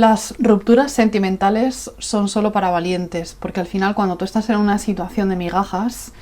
Las rupturas sentimentales son solo para valientes, porque al final cuando tú estás en una situación de migajas,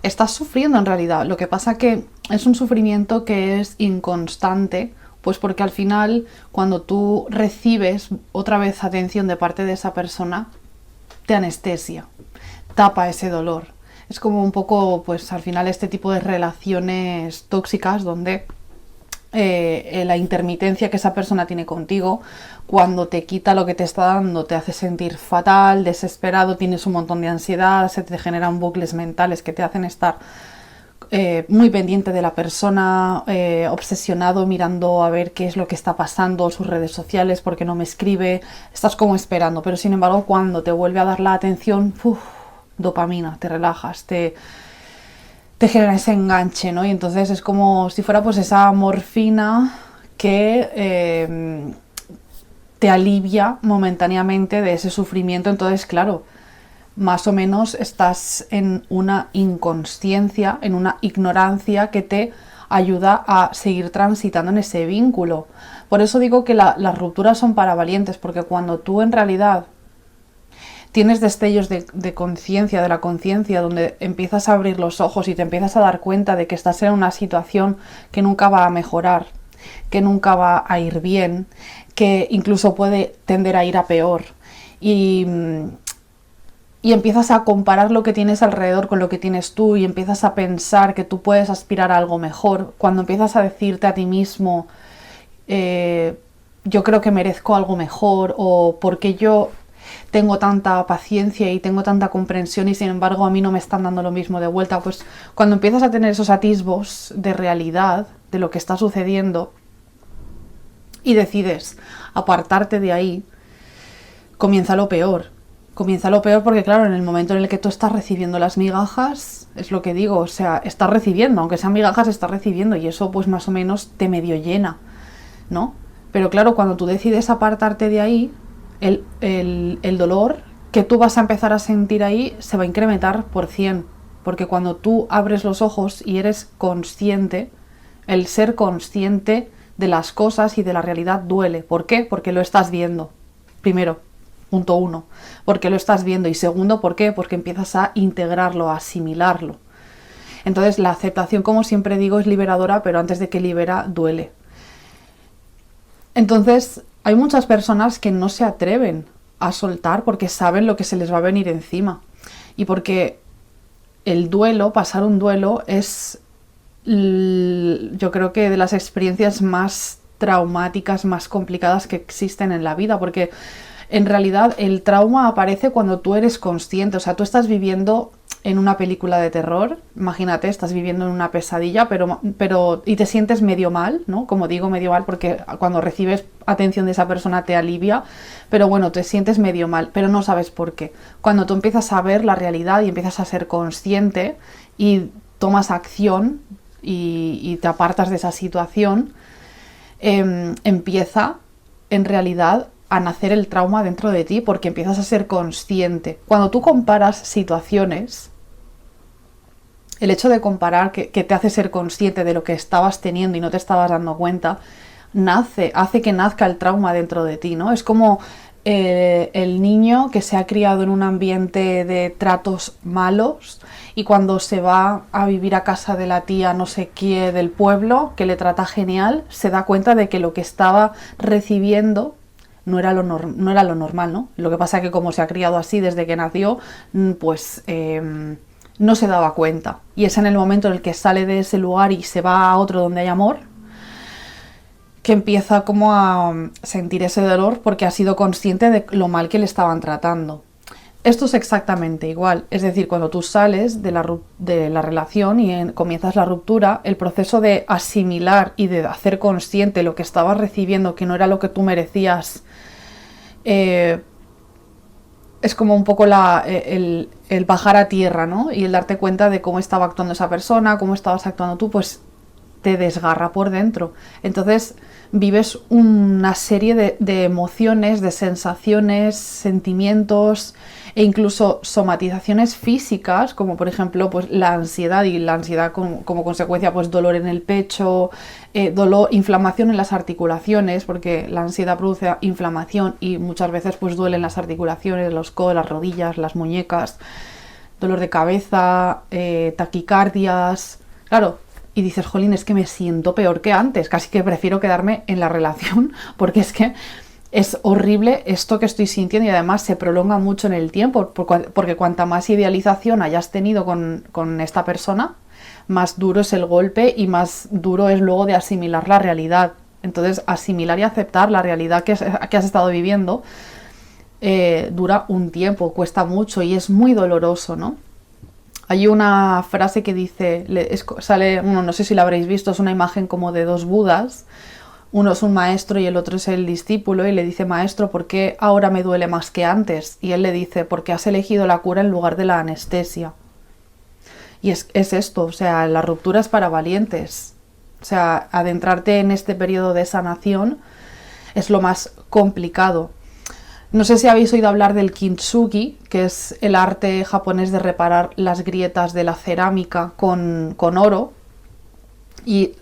estás sufriendo en realidad. Lo que pasa que es un sufrimiento que es inconstante, pues porque al final cuando tú recibes otra vez atención de parte de esa persona, te anestesia, tapa ese dolor. Es como un poco, pues al final este tipo de relaciones tóxicas donde la intermitencia que esa persona tiene contigo, cuando te quita lo que te está dando, te hace sentir fatal, desesperado, tienes un montón de ansiedad, se te generan bucles mentales que te hacen estar muy pendiente de la persona, obsesionado mirando a ver qué es lo que está pasando, sus redes sociales, porque no me escribe, estás como esperando, pero sin embargo cuando te vuelve a dar la atención, dopamina, te relajas, te genera ese enganche, ¿no? Y entonces es como si fuera pues esa morfina que te alivia momentáneamente de ese sufrimiento. Entonces, claro, más o menos estás en una inconsciencia, en una ignorancia que te ayuda a seguir transitando en ese vínculo. Por eso digo que las rupturas son para valientes, porque cuando tú en realidad tienes destellos de conciencia, de la conciencia, donde empiezas a abrir los ojos y te empiezas a dar cuenta de que estás en una situación que nunca va a mejorar, que nunca va a ir bien, que incluso puede tender a ir a peor. Y empiezas a comparar lo que tienes alrededor con lo que tienes tú y empiezas a pensar que tú puedes aspirar a algo mejor. Cuando empiezas a decirte a ti mismo, yo creo que merezco algo mejor, o porque yo tengo tanta paciencia y tengo tanta comprensión y sin embargo a mí no me están dando lo mismo de vuelta, pues cuando empiezas a tener esos atisbos de realidad de lo que está sucediendo y decides apartarte de ahí, comienza lo peor. Comienza lo peor porque, claro, en el momento en el que tú estás recibiendo las migajas, es lo que digo, o sea, estás recibiendo, aunque sean migajas, estás recibiendo y eso pues más o menos te medio llena, ¿no? Pero claro, cuando tú decides apartarte de ahí, el dolor que tú vas a empezar a sentir ahí se va a incrementar por 100, porque cuando tú abres los ojos y eres consciente, el ser consciente de las cosas y de la realidad duele. ¿Por qué? Porque lo estás viendo, primero. Punto 1, porque lo estás viendo, y segundo, ¿por qué? Porque empiezas a integrarlo, a asimilarlo. Entonces la aceptación, como siempre digo, es liberadora, pero antes de que libera, duele. Entonces hay muchas personas que no se atreven a soltar porque saben lo que se les va a venir encima, y porque el duelo, pasar un duelo, es yo creo que de las experiencias más traumáticas, más complicadas que existen en la vida, porque en realidad el trauma aparece cuando tú eres consciente, o sea, tú estás viviendo en una película de terror, imagínate, estás viviendo en una pesadilla, pero y te sientes medio mal, ¿no? Como digo, medio mal porque cuando recibes atención de esa persona te alivia, pero bueno, te sientes medio mal, pero no sabes por qué. Cuando tú empiezas a ver la realidad y empiezas a ser consciente y tomas acción y te apartas de esa situación, empieza en realidad a nacer el trauma dentro de ti, porque empiezas a ser consciente. Cuando tú comparas situaciones, el hecho de comparar que te hace ser consciente de lo que estabas teniendo y no te estabas dando cuenta, hace que nazca el trauma dentro de ti, ¿no? Es como el niño que se ha criado en un ambiente de tratos malos y cuando se va a vivir a casa de la tía no sé qué del pueblo, que le trata genial, se da cuenta de que lo que estaba recibiendo no era lo normal, ¿no? Lo que pasa es que como se ha criado así desde que nació, pues no se daba cuenta. Y es en el momento en el que sale de ese lugar y se va a otro donde hay amor, que empieza como a sentir ese dolor porque ha sido consciente de lo mal que le estaban tratando. Esto es exactamente igual, es decir, cuando tú sales de la relación y comienzas la ruptura, el proceso de asimilar y de hacer consciente lo que estabas recibiendo, que no era lo que tú merecías, es como un poco el bajar a tierra, ¿no? Y el darte cuenta de cómo estaba actuando esa persona, cómo estabas actuando tú, pues te desgarra por dentro. Entonces vives una serie de emociones, de sensaciones, sentimientos e incluso somatizaciones físicas, como por ejemplo pues la ansiedad, y la ansiedad como consecuencia pues dolor en el pecho, dolor, inflamación en las articulaciones, porque la ansiedad produce inflamación y muchas veces pues duelen las articulaciones, los codos, las rodillas, las muñecas, dolor de cabeza, taquicardias, claro. Y dices, jolín, es que me siento peor que antes, casi que prefiero quedarme en la relación, porque es que es horrible esto que estoy sintiendo y además se prolonga mucho en el tiempo, porque cuanta más idealización hayas tenido con esta persona, más duro es el golpe y más duro es luego de asimilar la realidad. Entonces, asimilar y aceptar la realidad que has estado viviendo dura un tiempo, cuesta mucho y es muy doloroso, ¿no? Hay una frase que dice, sale, no sé si la habréis visto, es una imagen como de dos Budas. Uno es un maestro y el otro es el discípulo y le dice, maestro, ¿por qué ahora me duele más que antes? Y él le dice, porque has elegido la cura en lugar de la anestesia. Y es esto, o sea, la ruptura es para valientes. O sea, adentrarte en este periodo de sanación es lo más complicado. No sé si habéis oído hablar del kintsugi, que es el arte japonés de reparar las grietas de la cerámica con oro. Y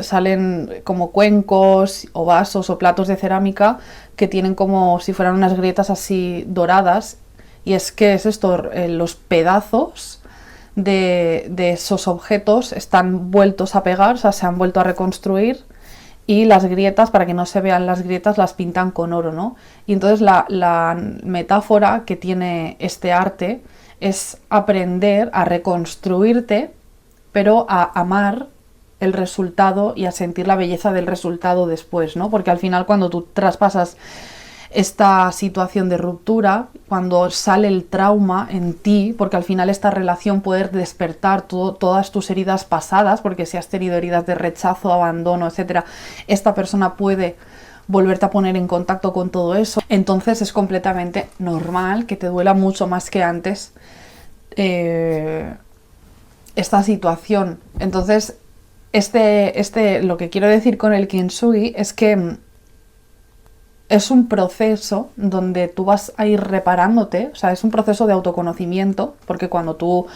salen como cuencos o vasos o platos de cerámica que tienen como si fueran unas grietas así doradas. Y es que es esto, los pedazos de esos objetos están vueltos a pegar, o sea, se han vuelto a reconstruir. Y las grietas, para que no se vean las grietas, las pintan con oro, ¿no? Y entonces la metáfora que tiene este arte es aprender a reconstruirte, pero a amar el resultado y a sentir la belleza del resultado después, ¿no? Porque al final cuando tú traspasas esta situación de ruptura, cuando sale el trauma en ti, porque al final esta relación puede despertar todas tus heridas pasadas, porque si has tenido heridas de rechazo, abandono, etcétera, esta persona puede volverte a poner en contacto con todo eso. Entonces es completamente normal que te duela mucho más que antes esta situación. Entonces, lo que quiero decir con el kintsugi es que es un proceso donde tú vas a ir reparándote, o sea, es un proceso de autoconocimiento, porque cuando tú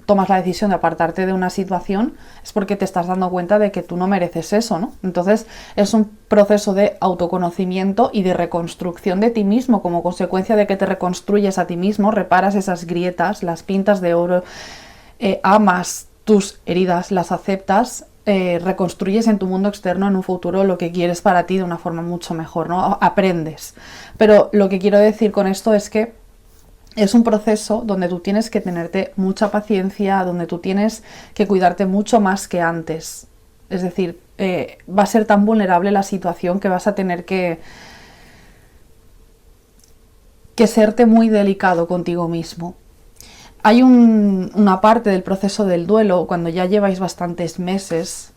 tomas la decisión de apartarte de una situación es porque te estás dando cuenta de que tú no mereces eso, ¿no? Entonces es un proceso de autoconocimiento y de reconstrucción de ti mismo, como consecuencia de que te reconstruyes a ti mismo, reparas esas grietas, las pintas de oro, amas tus heridas, las aceptas, reconstruyes en tu mundo externo en un futuro lo que quieres para ti de una forma mucho mejor, ¿no? Aprendes. Pero lo que quiero decir con esto es que es un proceso donde tú tienes que tenerte mucha paciencia, donde tú tienes que cuidarte mucho más que antes. Es decir, va a ser tan vulnerable la situación que vas a tener que serte muy delicado contigo mismo. Hay una parte del proceso del duelo cuando ya lleváis bastantes meses,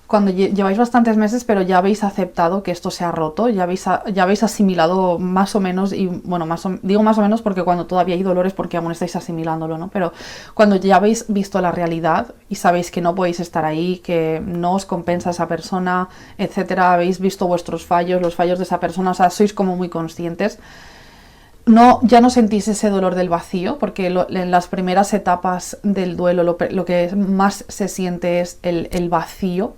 pero ya habéis aceptado que esto se ha roto, ya habéis asimilado más o menos, y bueno, digo más o menos porque cuando todavía hay dolores porque aún estáis asimilándolo, ¿no? Pero cuando ya habéis visto la realidad y sabéis que no podéis estar ahí, que no os compensa esa persona, etcétera, habéis visto vuestros fallos, los fallos de esa persona, o sea, sois como muy conscientes. Ya no sentís ese dolor del vacío, porque en las primeras etapas del duelo lo que más se siente es el vacío,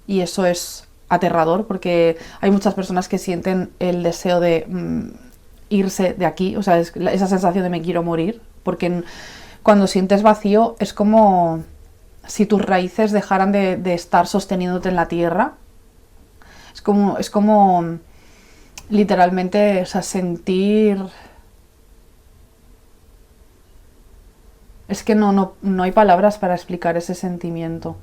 y eso es aterrador, porque hay muchas personas que sienten el deseo de irse de aquí, o sea, esa sensación de me quiero morir, porque cuando sientes vacío es como si tus raíces dejaran de estar sosteniéndote en la tierra. Es como literalmente, o sea, sentir... Es que no hay palabras para explicar ese sentimiento.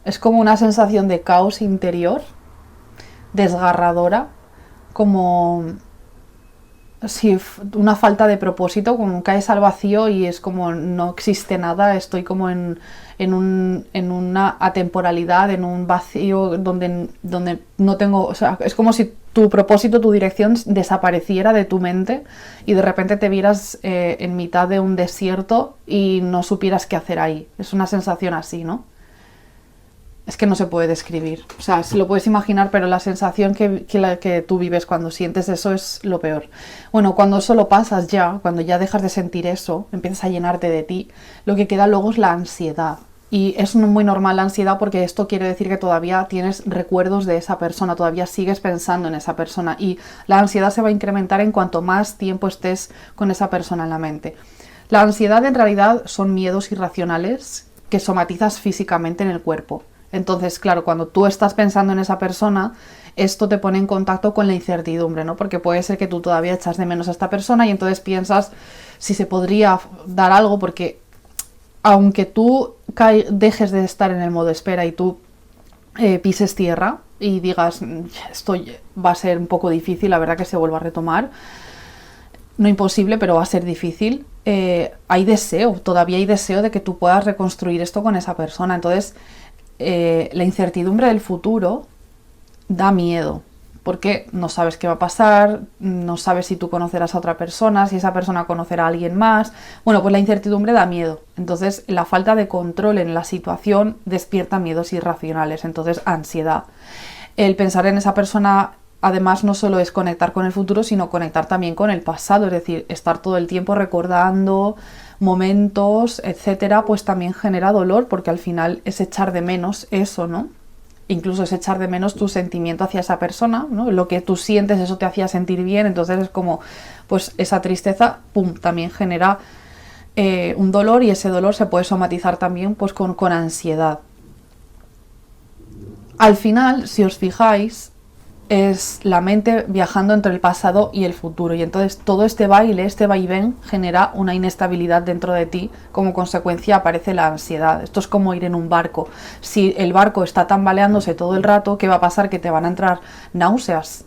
Es como una sensación de caos interior, desgarradora, como si una falta de propósito, como caes al vacío y es como no existe nada, estoy como en una atemporalidad, en un vacío donde no tengo, o sea, es como si tu propósito, tu dirección desapareciera de tu mente y de repente te vieras en mitad de un desierto y no supieras qué hacer ahí. Es una sensación así, ¿no? es que no se puede describir. O sea, si lo puedes imaginar, pero la sensación que tú vives cuando sientes eso es lo peor. Bueno, cuando eso lo pasas ya, cuando ya dejas de sentir eso, empiezas a llenarte de ti, lo que queda luego es la ansiedad. Y es muy normal la ansiedad porque esto quiere decir que todavía tienes recuerdos de esa persona, todavía sigues pensando en esa persona y la ansiedad se va a incrementar en cuanto más tiempo estés con esa persona en la mente. La ansiedad en realidad son miedos irracionales que somatizas físicamente en el cuerpo. Entonces, claro, cuando tú estás pensando en esa persona, esto te pone en contacto con la incertidumbre, ¿no? Porque puede ser que tú todavía echas de menos a esta persona y entonces piensas si se podría dar algo porque aunque tú dejes de estar en el modo espera y tú pises tierra y digas esto va a ser un poco difícil, la verdad que se vuelva a retomar, no imposible, pero va a ser difícil, todavía hay deseo de que tú puedas reconstruir esto con esa persona. Entonces, la incertidumbre del futuro da miedo, porque no sabes qué va a pasar, no sabes si tú conocerás a otra persona, si esa persona conocerá a alguien más. Bueno, pues la incertidumbre da miedo. Entonces, la falta de control en la situación despierta miedos irracionales, entonces ansiedad. El pensar en esa persona, además, no solo es conectar con el futuro, sino conectar también con el pasado, es decir, estar todo el tiempo recordando momentos, etcétera, pues también genera dolor, porque al final es echar de menos eso, ¿no? Incluso es echar de menos tu sentimiento hacia esa persona, ¿no? Lo que tú sientes, eso te hacía sentir bien, entonces es como, pues esa tristeza, pum, también genera un dolor y ese dolor se puede somatizar también pues con ansiedad. Al final, si os fijáis, es la mente viajando entre el pasado y el futuro y entonces todo este baile, este vaivén genera una inestabilidad dentro de ti, como consecuencia aparece la ansiedad. Esto es como ir en un barco. Si el barco está tambaleándose todo el rato, ¿qué va a pasar? Que te van a entrar náuseas.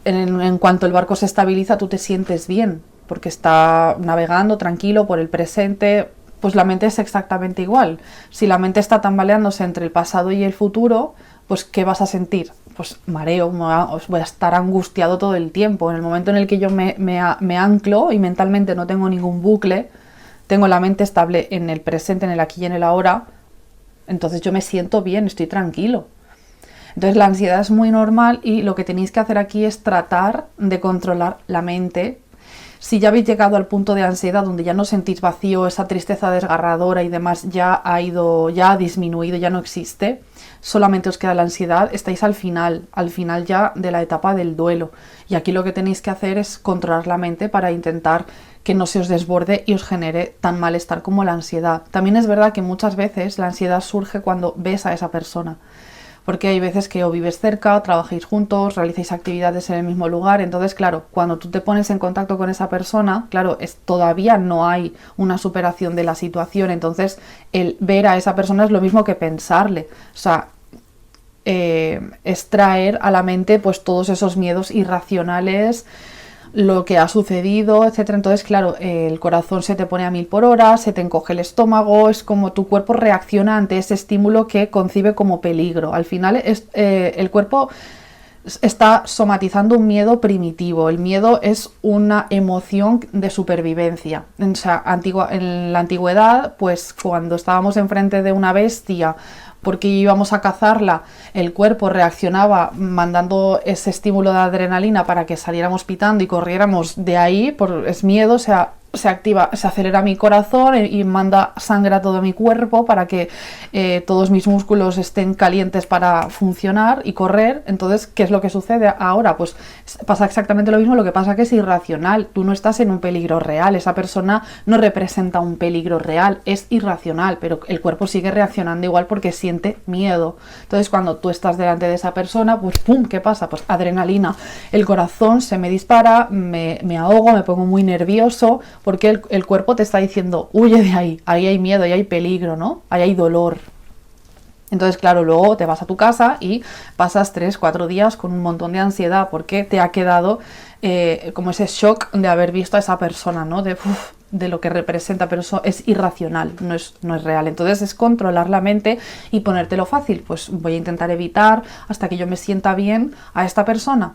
En cuanto el barco se estabiliza, tú te sientes bien, porque está navegando tranquilo por el presente. Pues la mente es exactamente igual. Si la mente está tambaleándose entre el pasado y el futuro, pues ¿qué vas a sentir? Pues mareo, voy a estar angustiado todo el tiempo. En el momento en el que yo me anclo y mentalmente no tengo ningún bucle, tengo la mente estable en el presente, en el aquí y en el ahora, entonces yo me siento bien, estoy tranquilo. Entonces la ansiedad es muy normal y lo que tenéis que hacer aquí es tratar de controlar la mente. Si ya habéis llegado al punto de ansiedad donde ya no sentís vacío, esa tristeza desgarradora y demás ya ha disminuido, ya no existe, solamente os queda la ansiedad, estáis al final ya de la etapa del duelo. Y aquí lo que tenéis que hacer es controlar la mente para intentar que no se os desborde y os genere tan malestar como la ansiedad. También es verdad que muchas veces la ansiedad surge cuando ves a esa persona. Porque hay veces que o vives cerca, o trabajáis juntos, realicéis actividades en el mismo lugar, entonces claro, cuando tú te pones en contacto con esa persona, claro, todavía no hay una superación de la situación, entonces el ver a esa persona es lo mismo que pensarle, o sea, es traer a la mente pues todos esos miedos irracionales, lo que ha sucedido, etcétera. Entonces, claro, el corazón se te pone a 1000 por hora, se te encoge el estómago, es como tu cuerpo reacciona ante ese estímulo que concibe como peligro. Al final, el cuerpo está somatizando un miedo primitivo. El miedo es una emoción de supervivencia. O sea, en la antigüedad, pues cuando estábamos enfrente de una bestia, porque íbamos a cazarla, el cuerpo reaccionaba mandando ese estímulo de adrenalina para que saliéramos pitando y corriéramos de ahí, es miedo, o sea, se acelera mi corazón y manda sangre a todo mi cuerpo para que todos mis músculos estén calientes para funcionar y correr. Entonces, ¿qué es lo que sucede ahora? Pues pasa exactamente lo mismo, lo que pasa que es irracional. Tú no estás en un peligro real, esa persona no representa un peligro real, es irracional, pero el cuerpo sigue reaccionando igual porque siente miedo. Entonces, cuando tú estás delante de esa persona, pues ¡pum! ¿Qué pasa? Pues adrenalina, el corazón se me dispara, me ahogo, me pongo muy nervioso, porque el cuerpo te está diciendo, huye de ahí hay miedo, ahí hay peligro, ¿no? Ahí hay dolor. Entonces, claro, luego te vas a tu casa y pasas 3-4 días con un montón de ansiedad porque te ha quedado como ese shock de haber visto a esa persona, ¿no? De lo que representa, pero eso es irracional, no es real. Entonces es controlar la mente y ponértelo fácil. Pues voy a intentar evitar hasta que yo me sienta bien a esta persona.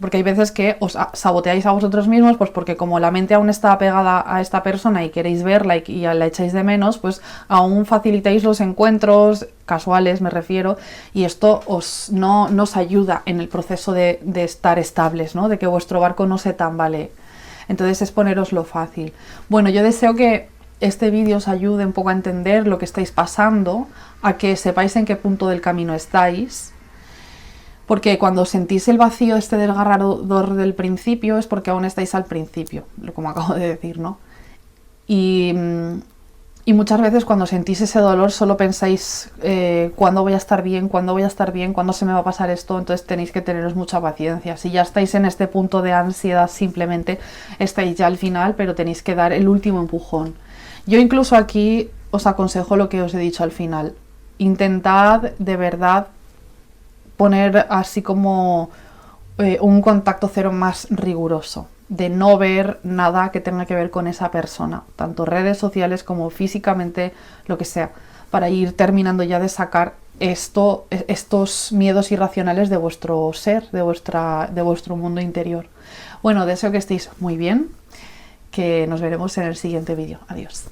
Porque hay veces que os saboteáis a vosotros mismos, pues porque como la mente aún está apegada a esta persona y queréis verla y la echáis de menos, pues aún facilitáis los encuentros casuales, me refiero, y esto no os ayuda en el proceso de estar estables, ¿no? De que vuestro barco no se tambalee. Entonces es poneroslo fácil. Bueno, yo deseo que este vídeo os ayude un poco a entender lo que estáis pasando, a que sepáis en qué punto del camino estáis. Porque cuando sentís el vacío este desgarrador del principio es porque aún estáis al principio, como acabo de decir, ¿no? Y muchas veces cuando sentís ese dolor solo pensáis ¿cuándo voy a estar bien? ¿Cuándo voy a estar bien? ¿Cuándo se me va a pasar esto? Entonces tenéis que teneros mucha paciencia. Si ya estáis en este punto de ansiedad, simplemente estáis ya al final, pero tenéis que dar el último empujón. Yo incluso aquí os aconsejo lo que os he dicho al final. Intentad de verdad poner así como un contacto cero más riguroso, de no ver nada que tenga que ver con esa persona, tanto redes sociales como físicamente, lo que sea, para ir terminando ya de sacar estos miedos irracionales de vuestro ser, de vuestro mundo interior. Bueno, deseo que estéis muy bien, que nos veremos en el siguiente vídeo. Adiós.